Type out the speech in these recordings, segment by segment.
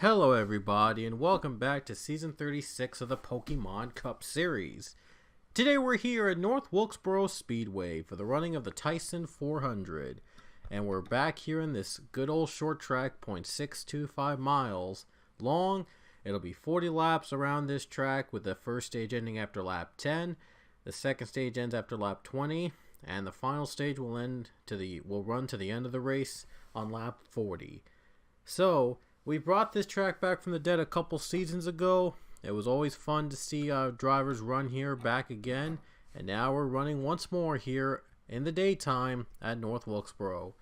Hello everybody and welcome back to Season 36 of the Pokemon Cup Series. Today we're here at North Wilkesboro Speedway for the running of the Tyson 400. And we're back here in this good old short track, 0.625 miles long. It'll be 40 laps around this track with the first stage ending after lap 10. The second stage ends after lap 20. And the final stage will run to the end of the race on lap 40. So we brought this track back from the dead a couple seasons ago. It was always fun to see drivers run here back again. And now we're running once more here in the daytime at North Wilkesboro.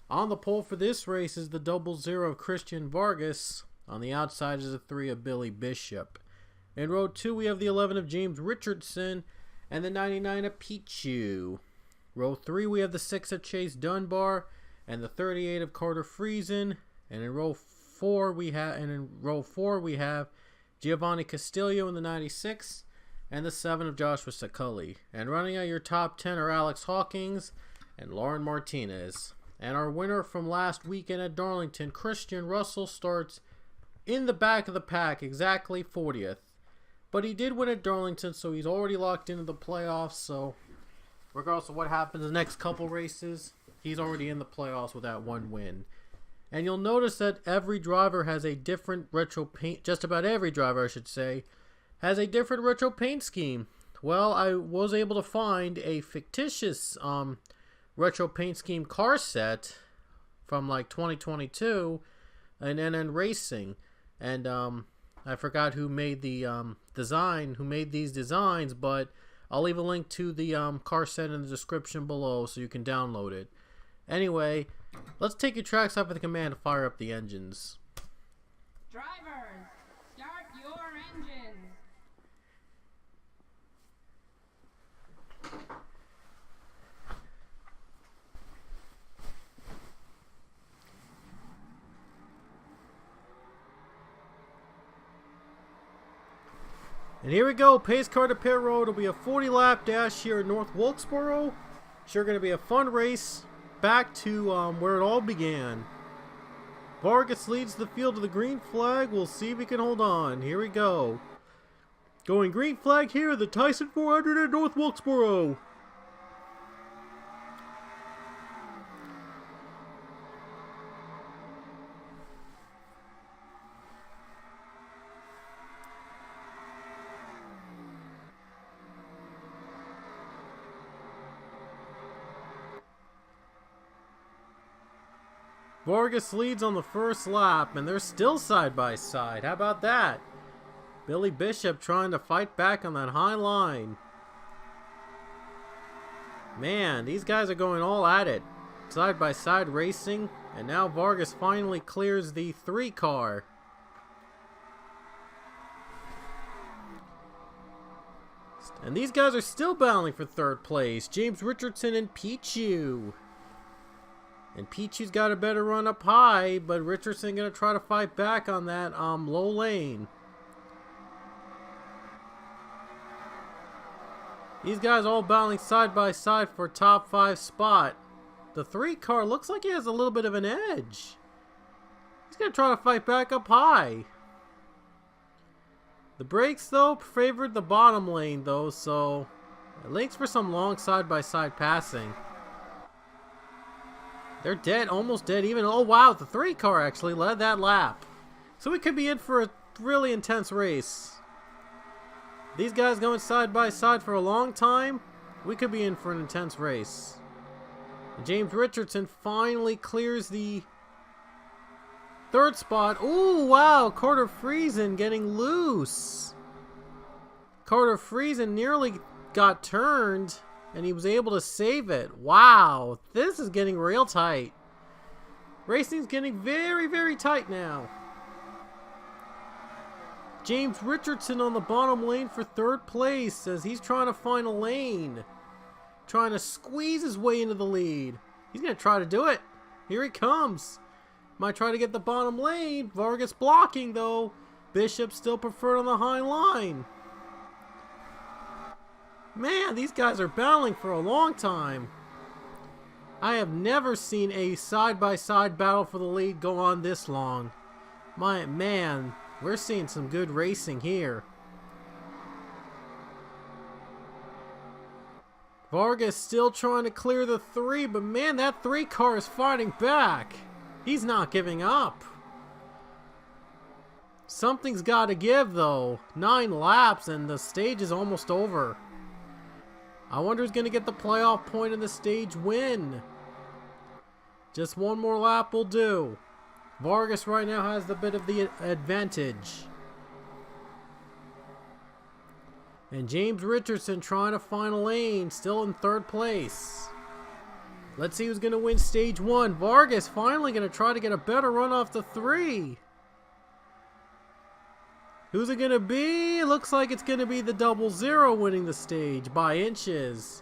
On the pole for this race is the 00 of Christian Vargas. On the outside is the 3 of Billy Bishop. In row 2 we have the 11 of James Richardson and the 99 of Pichu. Row 3 we have the 6 of Chase Dunbar and the 38 of Carter Friesen. And in row 4 we have Giovanni Castillo in the 96 and the 7 of Joshua Saculli. And running out your top 10 are Alex Hawkins and Lauren Martinez. And our winner from last weekend at Darlington, Christian Russell, starts in the back of the pack, exactly 40th. But he did win at Darlington, so he's already locked into the playoffs. So regardless of what happens in the next couple races, he's already in the playoffs with that one win. And you'll notice that every driver has a different retro paint, just about every driver I should say, has a different retro paint scheme. Well, I was able to find a fictitious retro paint scheme car set from like 2022 and NN Racing. And I forgot who made the who made these designs, but I'll leave a link to the car set in the description below so you can download it. Anyway, let's take your tracks off with the command to fire up the engines. Drivers, start your engines. And here we go, pace car to pit road. It'll be a 40 lap dash here at North Wilkesboro. Sure going to be a fun race. Back to where it all began. Vargas leads the field to the green flag. We'll see if he can hold on. Here we go. Going green flag here, the Tyson 400 at North Wilkesboro. Vargas leads on the first lap, and they're still side by side. How about that? Billy Bishop trying to fight back on that high line. Man, these guys are going all at it. Side by side racing, and now Vargas finally clears the 3 car. And these guys are still battling for third place. James Richardson and Pichu. And Pichu's got a better run up high, but Richardson going to try to fight back on that low lane. These guys all battling side by side for top 5 spot. The 3 car looks like he has a little bit of an edge. He's going to try to fight back up high. The brakes though favored the bottom lane though, so it links for some long side by side passing. They're dead, almost dead even. Oh wow, the 3 car actually led that lap. So we could be in for a really intense race. These guys going side by side for a long time. We could be in for an intense race. James Richardson finally clears the 3rd spot. Ooh, wow, Carter Friesen getting loose. Carter Friesen nearly got turned. And he was able to save it. Wow, this is getting real tight. Racing's getting very, very tight now. James Richardson on the bottom lane for 3rd place as he's trying to find a lane. Trying to squeeze his way into the lead. He's going to try to do it. Here he comes. Might try to get the bottom lane. Vargas blocking though. Bishop still preferred on the high line. Man, these guys are battling for a long time. I have never seen a side-by-side battle for the lead go on this long. My man, we're seeing some good racing here. Vargas still trying to clear the 3, but man, that 3 car is fighting back. He's not giving up. Something's got to give though. 9 laps and the stage is almost over. I wonder who's going to get the playoff point in the stage win. Just one more lap will do. Vargas right now has the bit of the advantage. And James Richardson trying to find a lane, still in 3rd place. Let's see who's going to win stage 1. Vargas finally going to try to get a better run off the 3. Who's it going to be? Looks like it's going to be the 00 winning the stage by inches.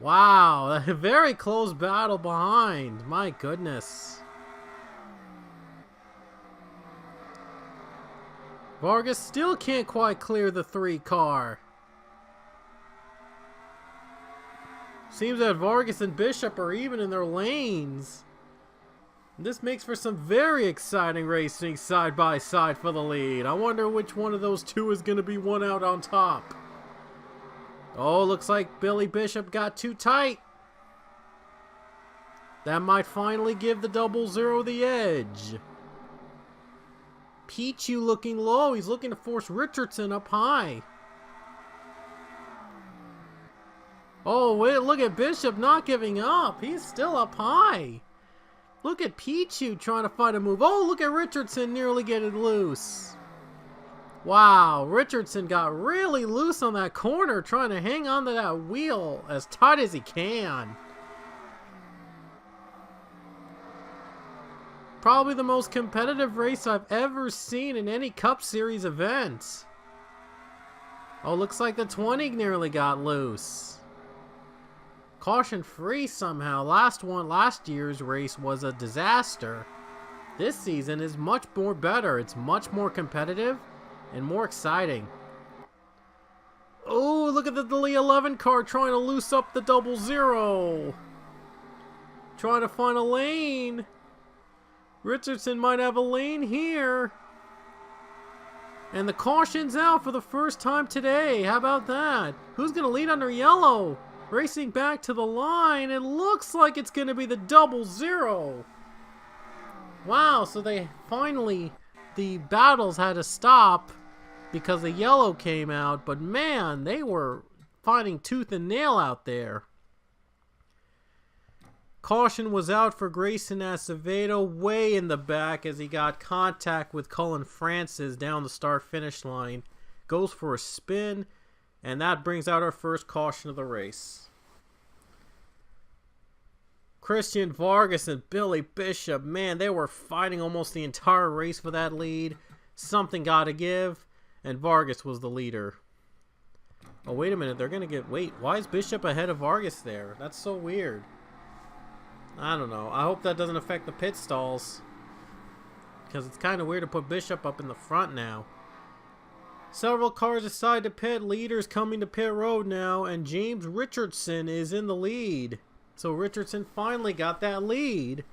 Wow, a very close battle behind. My goodness. Vargas still can't quite clear the 3 car. Seems that Vargas and Bishop are even in their lanes. This makes for some very exciting racing side by side for the lead. I wonder which one of those two is going to be one out on top. Oh, looks like Billy Bishop got too tight. That might finally give the 00 the edge. Pichu looking low. He's looking to force Richardson up high. Oh, wait, look at Bishop not giving up. He's still up high. Look at Pichu trying to find a move. Oh, look at Richardson nearly getting loose. Wow, Richardson got really loose on that corner, trying to hang on to that wheel as tight as he can. Probably the most competitive race I've ever seen in any Cup Series event. Oh, looks like the 20 nearly got loose. Caution free somehow. Last year's race was a disaster. This season is much more better. It's much more competitive and more exciting. Oh, look at the 11 car trying to loose up the 00. Trying to find a lane. Richardson might have a lane here. And the caution's out for the first time today. How about that? Who's going to lead under yellow? Racing back to the line. It looks like it's going to be the 00. Wow, so they finally, the battles had to stop because the yellow came out. But man, they were fighting tooth and nail out there. Caution was out for Grayson Acevedo way in the back as he got contact with Cullen Francis down the start-finish line. Goes for a spin, and that brings out our first caution of the race. Christian Vargas and Billy Bishop, man, they were fighting almost the entire race for that lead. Something got to give, and Vargas was the leader. Oh, wait a minute, they're going to get... Wait, why is Bishop ahead of Vargas there? That's so weird. I don't know. I hope that doesn't affect the pit stalls. Because it's kind of weird to put Bishop up in the front now. Several cars decide to pit. Leaders coming to pit road now. And James Richardson is in the lead. So Richardson finally got that lead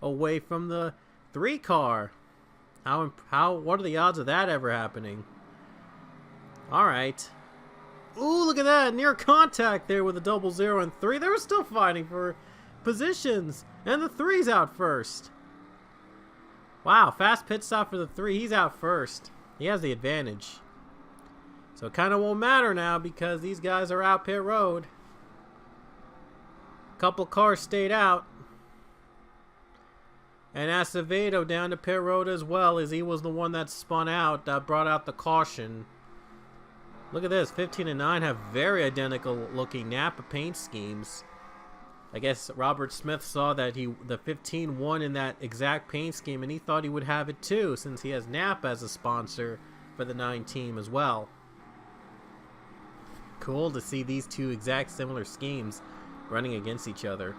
away from the 3 car. What are the odds of that ever happening? Alright. Ooh, look at that. Near contact there with the 00 and 3. They were still fighting for positions, and the 3's out first. Wow, fast pit stop for the 3. He's out first. He has the advantage. So it kind of won't matter now because these guys are out pit road. Couple cars stayed out. And Acevedo down to pit road as well, as he was the one that spun out, that brought out the caution. Look at this, 15 and 9 have very identical looking Napa paint schemes. I guess Robert Smith saw that the 15 won in that exact paint scheme, and he thought he would have it too, since he has Napa as a sponsor for the 9 team as well. Cool to see these two exact similar schemes running against each other.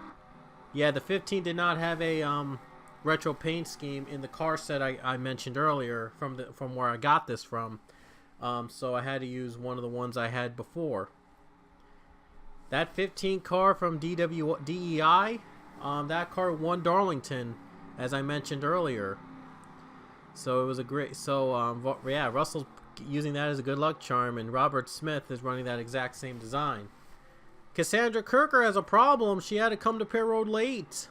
Yeah, the 15 did not have a retro paint scheme in the car set I mentioned earlier from where I got this from. So I had to use one of the ones I had before. That 15 car from DEI, that car won Darlington, as I mentioned earlier. So it was a great. So yeah, Russell's using that as a good luck charm, and Robert Smith is running that exact same design. Cassandra Kirker has a problem. She had to come to pit road late.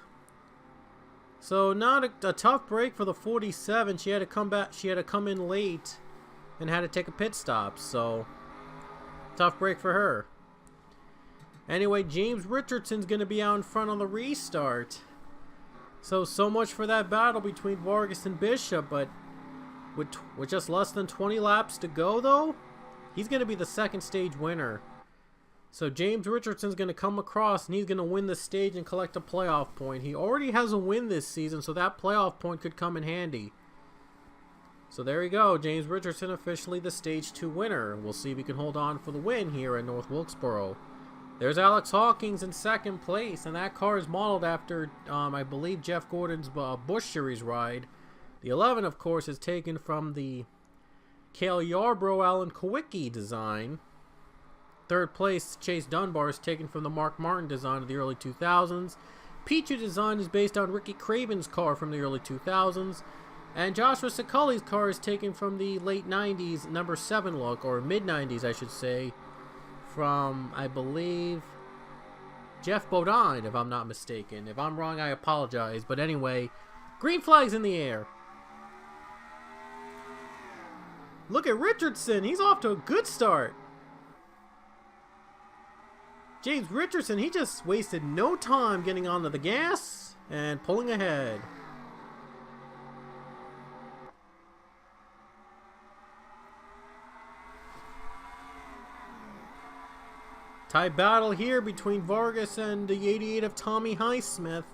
So not a tough break for the 47. She had to come back. She had to come in late, and had to take a pit stop. So tough break for her. Anyway, James Richardson's going to be out in front on the restart. So much for that battle between Vargas and Bishop, but with just less than 20 laps to go, though, he's going to be the second stage winner. So James Richardson's going to come across, and he's going to win the stage and collect a playoff point. He already has a win this season, so that playoff point could come in handy. So there you go, James Richardson officially the Stage 2 winner. We'll see if he can hold on for the win here at North Wilkesboro. There's Alex Hawkins in second place, and that car is modeled after, I believe, Jeff Gordon's Busch Series ride. The 11, of course, is taken from the Cale Yarborough Alan Kowicki design. Third place, Chase Dunbar, is taken from the Mark Martin design of the early 2000s. Pichu design is based on Ricky Craven's car from the early 2000s. And Joshua Scully's car is taken from the late 90s number 7 look, or mid 90s I should say, from, I believe, Jeff Bodine, if I'm not mistaken. If I'm wrong, I apologize. But anyway, green flag's in the air. Look at Richardson. He's off to a good start. James Richardson, he just wasted no time getting onto the gas and pulling ahead. Tight battle here between Vargas and the 88 of Tommy Highsmith.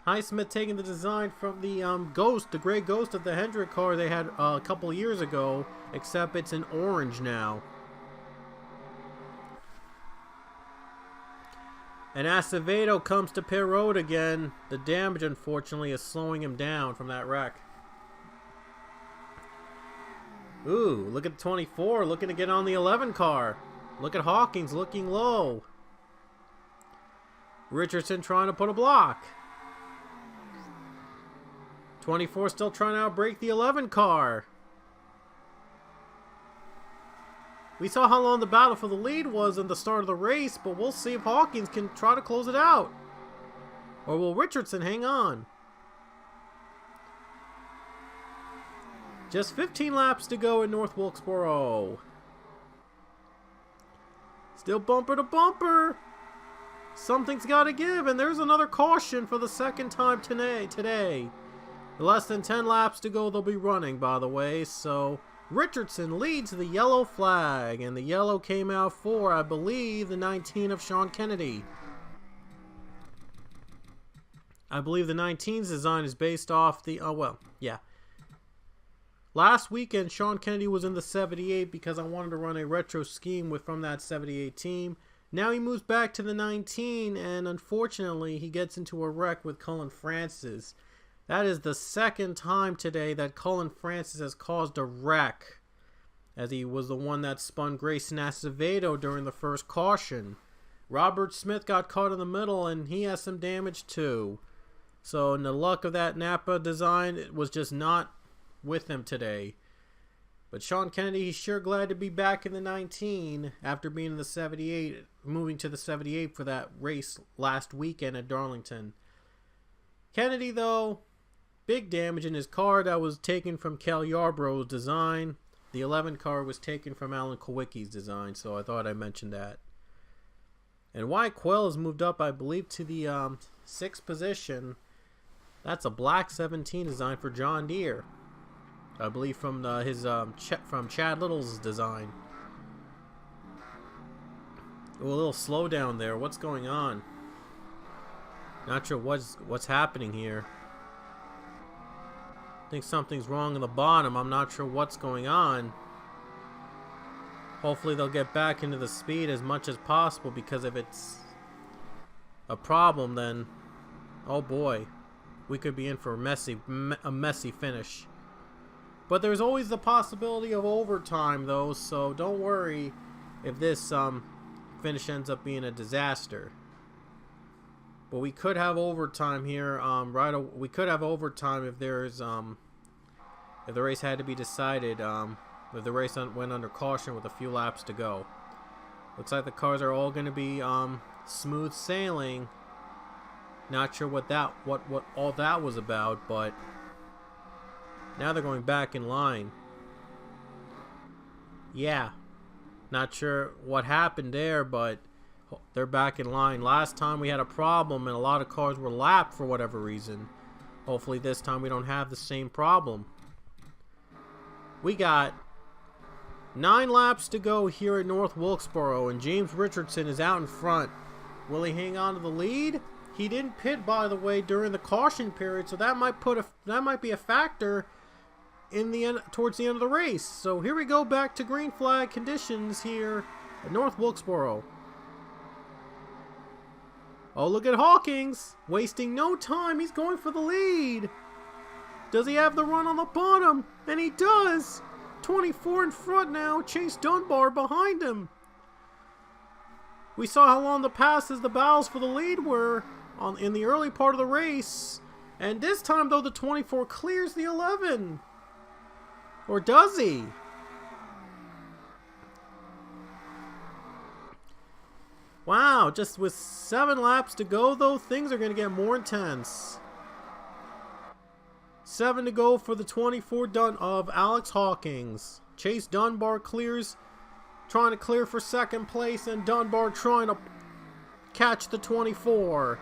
Highsmith taking the design from the Ghost, the gray Ghost of the Hendrick car they had a couple years ago, except it's in orange now. And Acevedo comes to pit road again. The damage, unfortunately, is slowing him down from that wreck. Ooh, look at the 24, looking to get on the 11 car. Look at Hawkins looking low. Richardson trying to put a block. 24 still trying to outbrake the 11 car. We saw how long the battle for the lead was in the start of the race, but we'll see if Hawkins can try to close it out. Or will Richardson hang on? Just 15 laps to go in North Wilkesboro. Still bumper to bumper. Something's got to give, and there's another caution for the second time today. Less than 10 laps to go they'll be running, by the way, so Richardson leads the yellow flag, and the yellow came out for, I believe, the 19 of Sean Kennedy. I believe the 19's design is based off the, yeah. Last weekend, Sean Kennedy was in the 78 because I wanted to run a retro scheme from that 78 team. Now he moves back to the 19, and unfortunately, he gets into a wreck with Cullen Francis. That is the second time today that Cullen Francis has caused a wreck, as he was the one that spun Grayson Acevedo during the first caution. Robert Smith got caught in the middle, and he has some damage too. So, in the luck of that Napa design, it was just not with him today. But Sean Kennedy, he's sure glad to be back in the 19 after being in the 78, moving to the 78 for that race last weekend at Darlington. Kennedy, though, big damage in his car that was taken from Cale Yarborough's design. The 11 car was taken from Alan Kowicki's design, so I thought I mentioned that. And Wyatt Quell has moved up, I believe, to the 6th position. That's a black 17 design for John Deere. I believe from from Chad Little's design. Oh, a little slowdown there. What's going on? Not sure what's happening here. I think something's wrong in the bottom. I'm not sure what's going on. Hopefully they'll get back into the speed as much as possible, because if it's a problem, then oh boy, we could be in for a messy finish. But there's always the possibility of overtime, though, so don't worry if this finish ends up being a disaster. But we could have overtime here. We could have overtime if there's if the race had to be decided, if the race went under caution with a few laps to go. Looks like the cars are all going to be smooth sailing. Not sure what all that was about, but now they're going back in line. Yeah, not sure what happened there, but they're back in line. Last time we had a problem and a lot of cars were lapped for whatever reason. Hopefully this time we don't have the same problem. We got 9 laps to go here at North Wilkesboro, and James Richardson is out in front. Will he hang on to the lead? He didn't pit, by the way, during the caution period, so that might be a factor in the end, towards the end of the race. So here we go, back to green flag conditions here at North Wilkesboro. Oh, look at Hawkins, wasting no time. He's going for the lead. Does he have the run on the bottom? And he does. 24 in front now. Chase Dunbar behind him. We saw how long the passes, the battles for the lead were in the early part of the race. And this time, though, the 24 clears the 11. Or does he? Wow, just with 7 laps to go, though, things are going to get more intense. 7 to go for the 24 of Alex Hawkins. Chase Dunbar clears, trying to clear for second place, and Dunbar trying to catch the 24.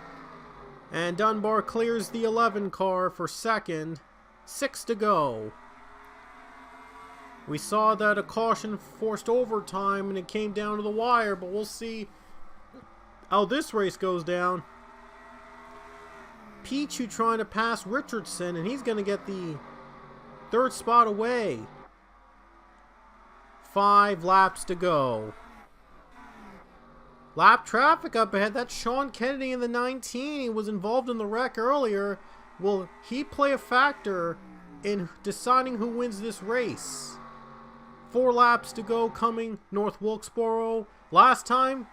And Dunbar clears the 11 car for second. 6 to go. We saw that a caution forced overtime and it came down to the wire, but we'll see how this race goes down. Pichu trying to pass Richardson, and he's going to get the 3rd spot away. 5 laps to go. Lap traffic up ahead. That's Sean Kennedy in the 19. He was involved in the wreck earlier. Will he play a factor in deciding who wins this race? 4 laps to go coming North Wilkesboro. Last time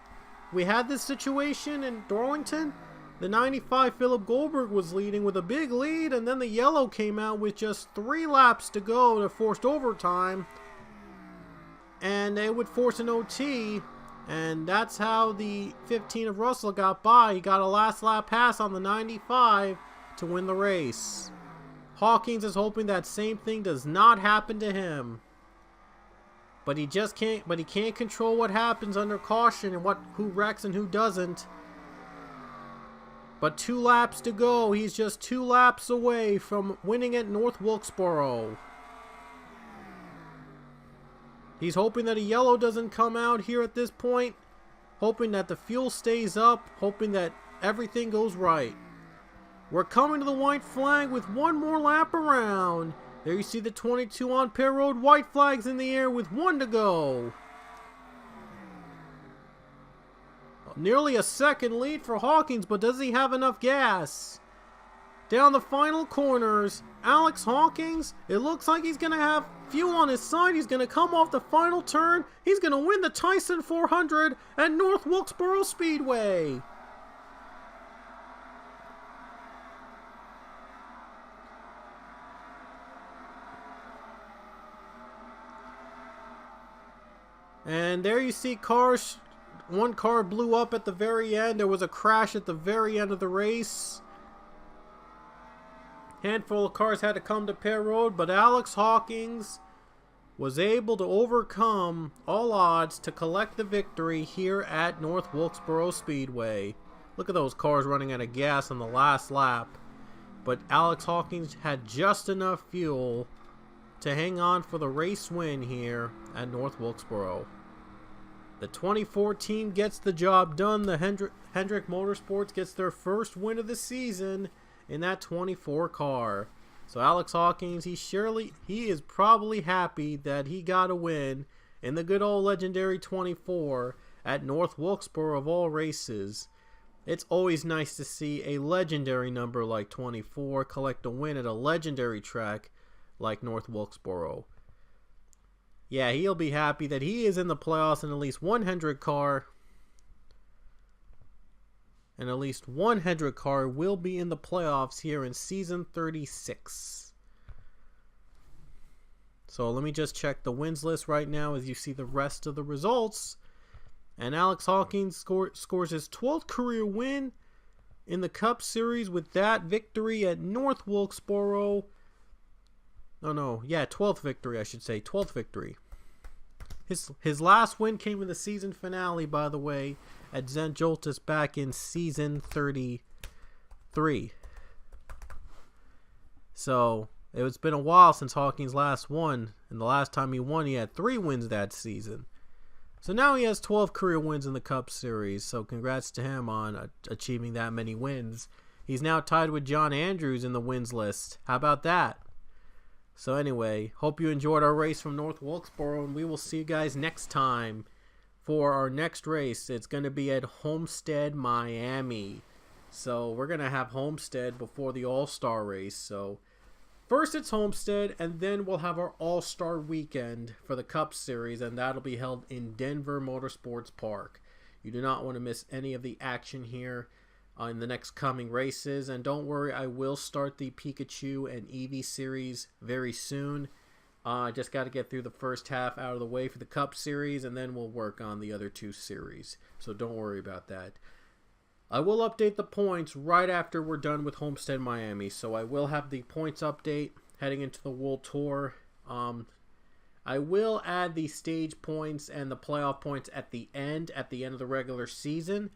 we had this situation in Darlington, the 95 Philip Goldberg was leading with a big lead, and then the yellow came out with just 3 laps to go to forced overtime, and they would force an OT, and that's how the 15 of Russell got by. He got a last lap pass on the 95 to win the race. Hawkins is hoping that same thing does not happen to him. But he can't control what happens under caution and who wrecks and who doesn't. But 2 laps to go. He's just 2 laps away from winning at North Wilkesboro. He's hoping that a yellow doesn't come out here at this point. Hoping that the fuel stays up. Hoping that everything goes right. We're coming to the white flag with 1 more lap around. There you see the 22 on pit road. White flags in the air with 1 to go. Nearly a second lead for Hawkins, but does he have enough gas? Down the final corners, Alex Hawkins, it looks like he's going to have fuel on his side. He's going to come off the final turn. He's going to win the Tyson 400 at North Wilkesboro Speedway. And there you see cars. 1 car blew up at the very end. There was a crash at the very end of the race. Handful of cars had to come to pit road, but Alex Hawkins was able to overcome all odds to collect the victory here at North Wilkesboro Speedway. Look at those cars running out of gas on the last lap. But Alex Hawkins had just enough fuel to hang on for the race win here at North Wilkesboro. The 24 team gets the job done. The Hendrick Motorsports gets their first win of the season in that 24 car. So Alex Hawkins, he is probably happy that he got a win in the good old legendary 24 at North Wilkesboro of all races. It's always nice to see a legendary number like 24 collect a win at a legendary track like North Wilkesboro. Yeah, he'll be happy that he is in the playoffs in at least 1 Hendrick car. And at least 1 Hendrick car will be in the playoffs here in season 36. So let me just check the wins list right now as you see the rest of the results. And Alex Hawkins scores his 12th career win in the Cup Series with that victory at North Wilkesboro. 12th victory, I should say. 12th victory. His last win came in the season finale, by the way, at St. Joltis back in season 33. So it's been a while since Hawkins last won, and the last time he won, he had 3 wins that season. So now he has 12 career wins in the Cup Series, so congrats to him on achieving that many wins. He's now tied with John Andrews in the wins list. How about that? So anyway, hope you enjoyed our race from North Wilkesboro, and we will see you guys next time for our next race. It's going to be at Homestead, Miami. So we're going to have Homestead before the All-Star race. So first it's Homestead, and then we'll have our All-Star weekend for the Cup Series, and that'll be held in Denver Motorsports Park. You do not want to miss any of the action here in the next coming races. And don't worry, I will start the Pikachu and Eevee series very soon. I just got to get through the first half out of the way for the Cup Series, and then we'll work on the other 2 series. So don't worry about that. I will update the points right after we're done with Homestead Miami. So I will have the points update heading into the World Tour. I will add the stage points and the playoff points at the end of the regular season.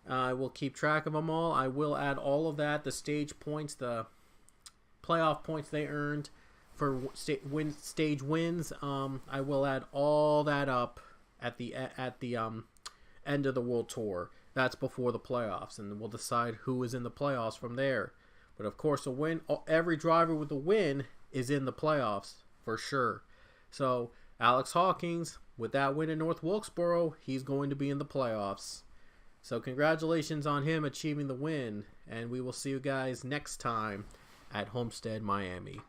I will keep track of them all. I will add all of that, the stage points, the playoff points they earned for stage wins. I will add all that up at the end of the World Tour. That's before the playoffs, and we'll decide who is in the playoffs from there. But of course, a win, every driver with a win is in the playoffs for sure. So Alex Hawkins, with that win in North Wilkesboro, he's going to be in the playoffs. So congratulations on him achieving the win, and we will see you guys next time at Homestead, Miami.